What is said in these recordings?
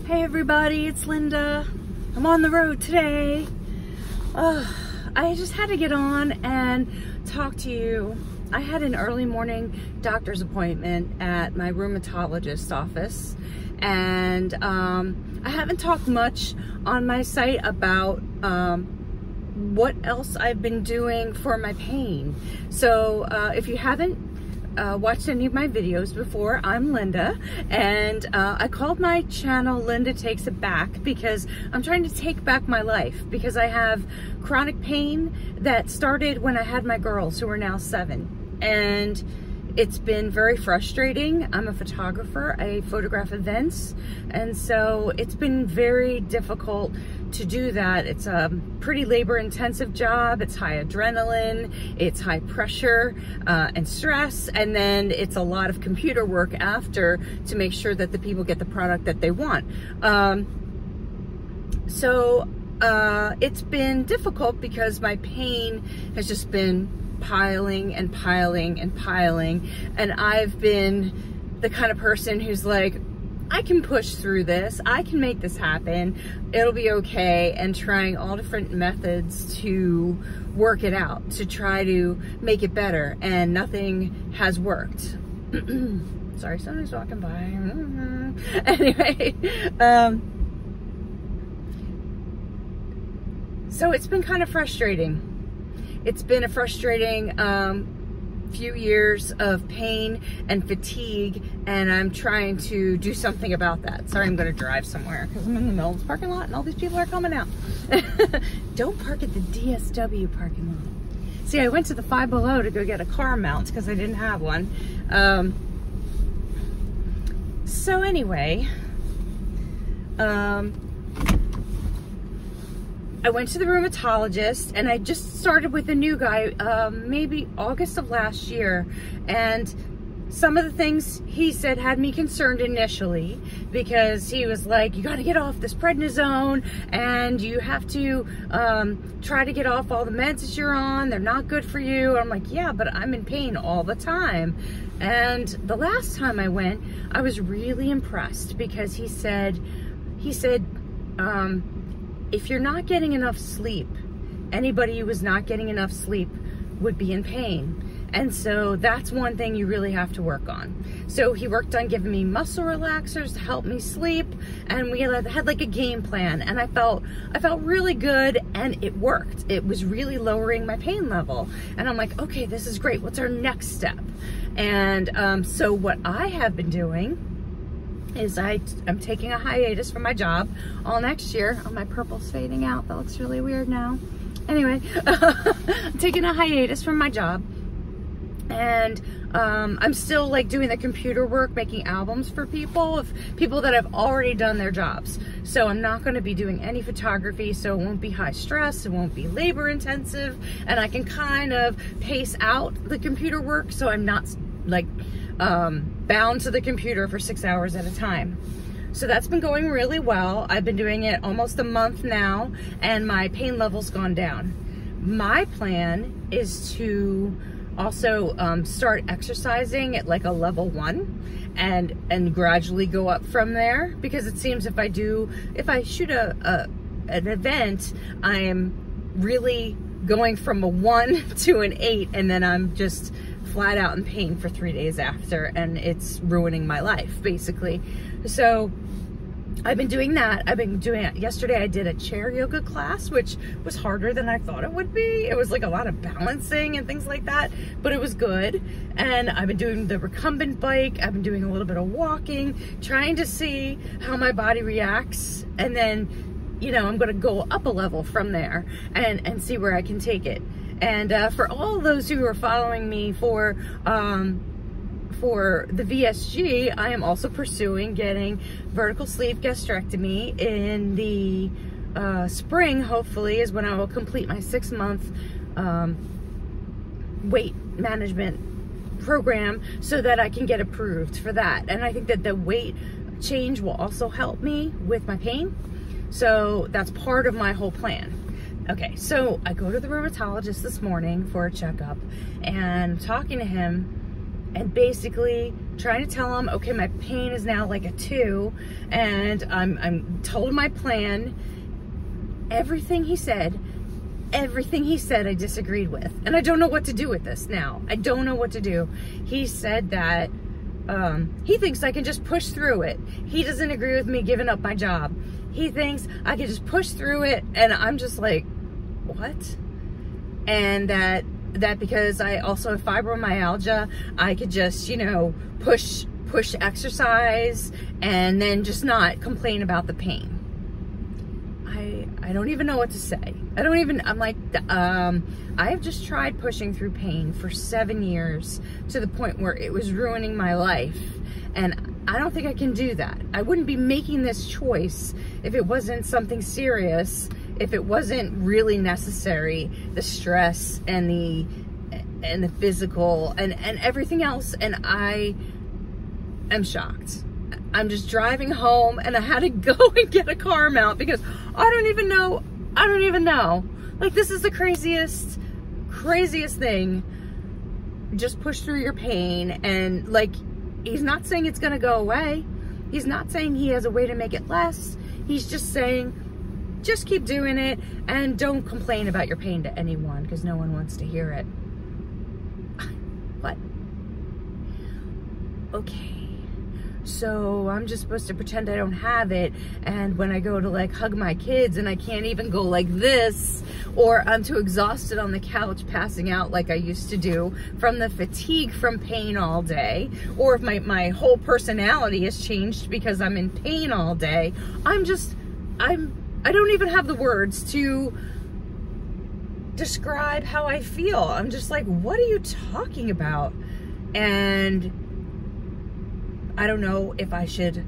Hey everybody, it's Linda. I'm on the road today. I just had to get on and talk to you. I had an early morning doctor's appointment at my rheumatologist's office, and I haven't talked much on my site about what else I've been doing for my pain. So if you haven't watched any of my videos before, I'm Linda, and I called my channel Linda Takes It Back because I'm trying to take back my life, because I have chronic pain that started when I had my girls, who are now 7, and it's been very frustrating. I'm a photographer, I photograph events, and so it's been very difficult to do that. It's a pretty labor-intensive job. It's high adrenaline, it's high pressure and stress, and then it's a lot of computer work after to make sure that the people get the product that they want. It's been difficult because my pain has just been piling and piling and piling, and I've been the kind of person who's like, I can push through this, I can make this happen, it'll be okay, and trying all different methods to work it out, to try to make it better, and nothing has worked. Sorry, somebody's walking by. Anyway, so it's been kind of frustrating. It's been a frustrating few years of pain and fatigue, and I'm trying to do something about that. Sorry, I'm going to drive somewhere because I'm in the middle of the parking lot and all these people are coming out. Don't park at the DSW parking lot. See, I went to the Five Below to go get a car mount because I didn't have one. So anyway, I went to the rheumatologist, and I just started with a new guy maybe August of last year, and some of the things he said had me concerned initially, because he was like, you got to get off this prednisone, and you have to try to get off all the meds that you're on, they're not good for you. I'm like, yeah, but I'm in pain all the time. And the last time I went, I was really impressed, because he said if you're not getting enough sleep, anybody who was not getting enough sleep would be in pain. And so that's one thing you really have to work on. So he worked on giving me muscle relaxers to help me sleep, and we had like a game plan, and I felt really good, and it worked. It was really lowering my pain level. And I'm like, okay, this is great. What's our next step? And so what I have been doing is I'm taking a hiatus from my job all next year. Oh, my purple's fading out. That looks really weird now. Anyway, I'm taking a hiatus from my job, and I'm still like doing the computer work, making albums for people that have already done their jobs. So I'm not going to be doing any photography, so it won't be high stress, it won't be labor intensive, and I can kind of pace out the computer work so I'm not like bound to the computer for 6 hours at a time. So that's been going really well. I've been doing it almost a month now, and my pain level's gone down. My plan is to also start exercising at like a level 1 and gradually go up from there, because it seems if I shoot an event, I am really going from a 1 to an 8, and then I'm just flat out in pain for 3 days after, and it's ruining my life basically. So I've been doing that. I've been doing it. Yesterday I did a chair yoga class, which was harder than I thought it would be. It was like a lot of balancing and things like that, but it was good. And I've been doing the recumbent bike. I've been doing a little bit of walking, trying to see how my body reacts, and then, you know, I'm going to go up a level from there and see where I can take it. And for all those who are following me for the VSG, I am also pursuing getting vertical sleeve gastrectomy in the spring. Hopefully is when I will complete my 6-month weight management program, so that I can get approved for that. And I think that the weight change will also help me with my pain. So that's part of my whole plan. Okay, so I go to the rheumatologist this morning for a checkup, and I'm talking to him, and basically trying to tell him, okay, my pain is now like a 2, and I'm told my plan. Everything he said I disagreed with, and I don't know what to do with this now. I don't know what to do. He said that he thinks I can just push through it. He doesn't agree with me giving up my job. He thinks I can just push through it, and I'm just like, what? And that because I also have fibromyalgia, I could just, you know, push exercise and then just not complain about the pain. I don't even know what to say. I'm like, I've just tried pushing through pain for 7 years to the point where it was ruining my life. And I don't think I can do that. I wouldn't be making this choice if it wasn't something serious, if it wasn't really necessary, the stress and the physical and everything else. And I am shocked. I'm just driving home, and I had to go and get a car mount because I don't even know. Like, this is the craziest thing. Just push through your pain, and like, he's not saying it's gonna go away. He's not saying he has a way to make it less. He's just saying, just keep doing it and don't complain about your pain to anyone because no one wants to hear it. What? Okay. So I'm just supposed to pretend I don't have it, and when I go to like hug my kids and I can't even go like this, or I'm too exhausted on the couch passing out like I used to do from the fatigue from pain all day, or if my whole personality has changed because I'm in pain all day, I don't even have the words to describe how I feel. I'm just like, what are you talking about? And I don't know if I should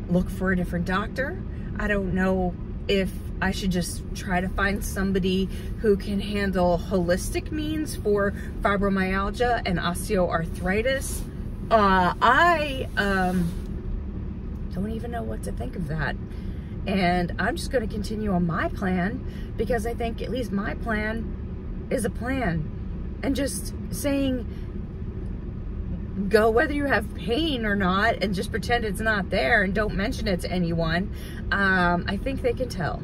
look for a different doctor. I don't know if I should just try to find somebody who can handle holistic means for fibromyalgia and osteoarthritis. I don't even know what to think of that. And I'm just going to continue on my plan because I think at least my plan is a plan. And just saying, go whether you have pain or not, and just pretend it's not there and don't mention it to anyone. I think they can tell.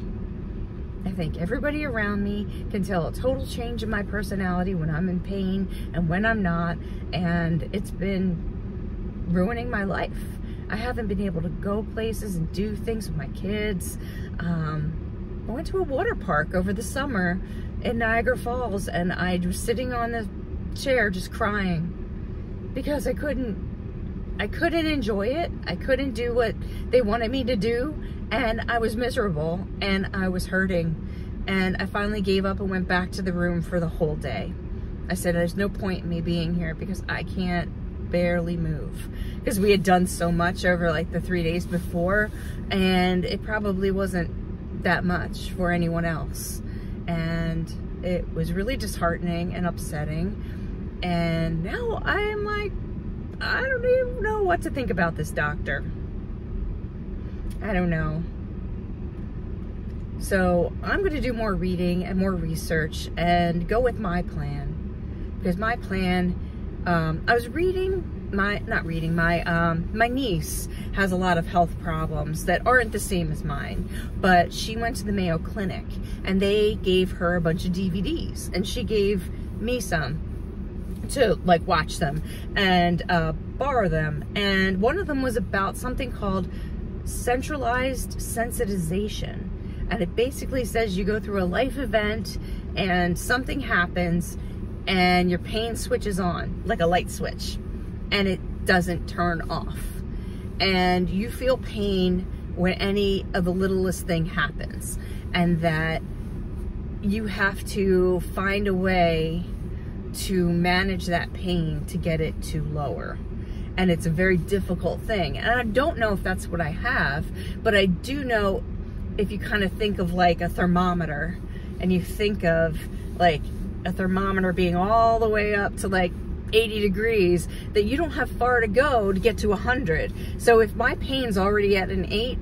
I think everybody around me can tell a total change in my personality when I'm in pain and when I'm not, and it's been ruining my life. I haven't been able to go places and do things with my kids. I went to a water park over the summer in Niagara Falls, and I was sitting on the chair just crying because I couldn't enjoy it. I couldn't do what they wanted me to do, and I was miserable and I was hurting, and I finally gave up and went back to the room for the whole day. I said, there's no point in me being here because I can't barely move, because we had done so much over like the 3 days before, and it probably wasn't that much for anyone else, and it was really disheartening and upsetting. And now I am like, I don't even know what to think about this doctor. I don't know. So I'm going to do more reading and more research and go with my plan. Because my plan, I was reading, my niece has a lot of health problems that aren't the same as mine. But she went to the Mayo Clinic and they gave her a bunch of DVDs. And she gave me some to like watch them and borrow them, and one of them was about something called centralized sensitization, and it basically says you go through a life event and something happens and your pain switches on like a light switch and it doesn't turn off, and you feel pain when any of the littlest thing happens, and that you have to find a way to manage that pain to get it to lower. And it's a very difficult thing. And I don't know if that's what I have, but I do know if you kind of think of like a thermometer, and you think of like a thermometer being all the way up to like 80 degrees, that you don't have far to go to get to 100. So if my pain's already at an 8,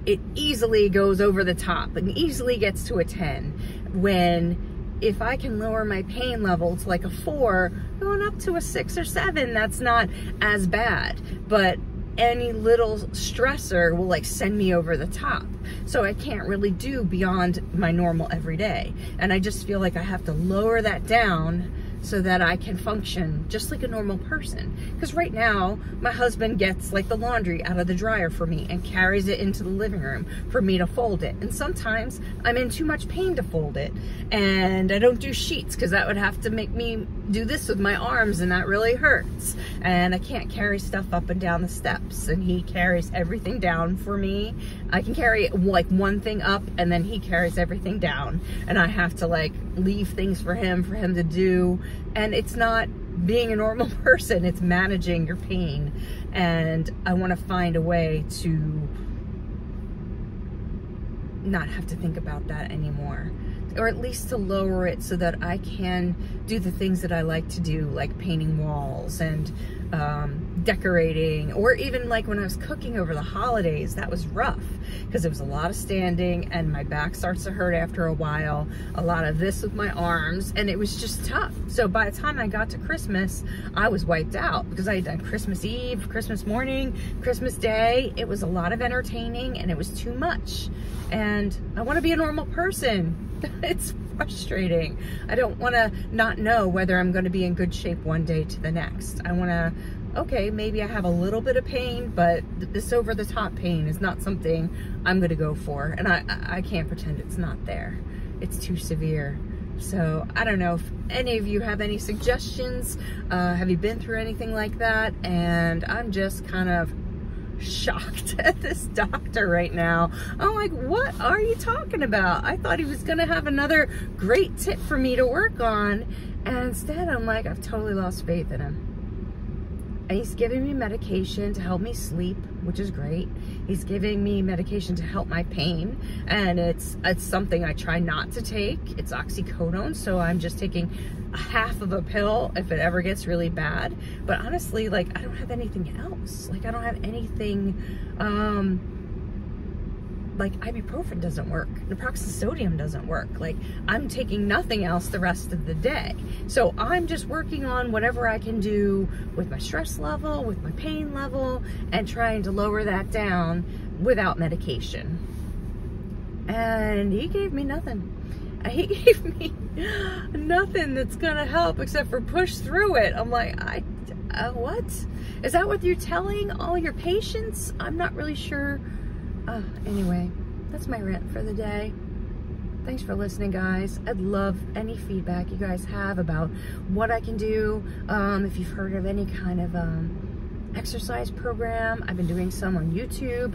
it easily goes over the top and easily gets to a 10 when if I can lower my pain level to like a 4, going up to a 6 or 7, that's not as bad. But any little stressor will like send me over the top. So I can't really do beyond my normal everyday. And I just feel like I have to lower that down so that I can function just like a normal person. Because right now, my husband gets like the laundry out of the dryer for me and carries it into the living room for me to fold it. And sometimes I'm in too much pain to fold it. And I don't do sheets because that would have to make me do this with my arms, and that really hurts. And I can't carry stuff up and down the steps, and he carries everything down for me. I can carry like one thing up, and then he carries everything down, and I have to like leave things for him to do. And it's not being a normal person, it's managing your pain. And I want to find a way to not have to think about that anymore, or at least to lower it so that I can do the things that I like to do, like painting walls and decorating, or even like when I was cooking over the holidays. That was rough because it was a lot of standing and my back starts to hurt after a while, a lot of this with my arms, and it was just tough. So by the time I got to Christmas, I was wiped out because I had done Christmas Eve, Christmas morning, Christmas Day. It was a lot of entertaining and it was too much. And I want to be a normal person. It's frustrating. I don't want to not know whether I'm going to be in good shape one day to the next. I want to, okay, maybe I have a little bit of pain, but this over-the-top pain is not something I'm going to go for. And I can't pretend it's not there. It's too severe. So I don't know if any of you have any suggestions. Have you been through anything like that? And I'm just kind of shocked at this doctor right now. I'm like, what are you talking about? I thought he was gonna have another great tip for me to work on, and instead I'm like, I've totally lost faith in him. And he's giving me medication to help me sleep, which is great. He's giving me medication to help my pain, and it's something I try not to take. It's oxycodone, so I'm just taking half of a pill if it ever gets really bad. But honestly, like, I don't have anything else. Like, I don't have anything, like ibuprofen doesn't work, naproxen sodium doesn't work. Like, I'm taking nothing else the rest of the day. So I'm just working on whatever I can do with my stress level, with my pain level, and trying to lower that down without medication. And he gave me nothing. He gave me nothing that's gonna help except for push through it. I'm like, what? Is that what you're telling all your patients? I'm not really sure. Anyway, that's my rant for the day. Thanks for listening, guys. I'd love any feedback you guys have about what I can do. If you've heard of any kind of exercise program, I've been doing some on YouTube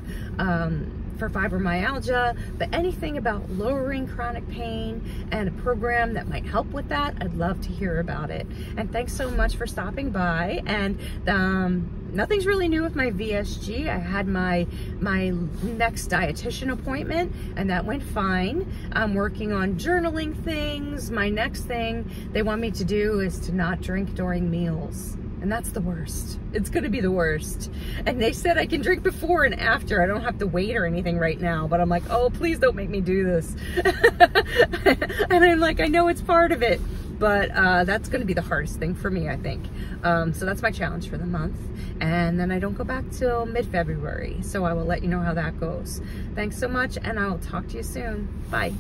for fibromyalgia, but anything about lowering chronic pain and a program that might help with that, I'd love to hear about it. And thanks so much for stopping by. And nothing's really new with my VSG. I had my next dietitian appointment, and that went fine. I'm working on journaling things. My next thing they want me to do is to not drink during meals. And that's the worst. It's gonna be the worst. And they said I can drink before and after. I don't have to wait or anything right now, but I'm like, oh, please don't make me do this. And I'm like, I know it's part of it, but that's gonna be the hardest thing for me, I think. So that's my challenge for the month. And then I don't go back till mid-February. So I will let you know how that goes. Thanks so much, and I'll talk to you soon. Bye.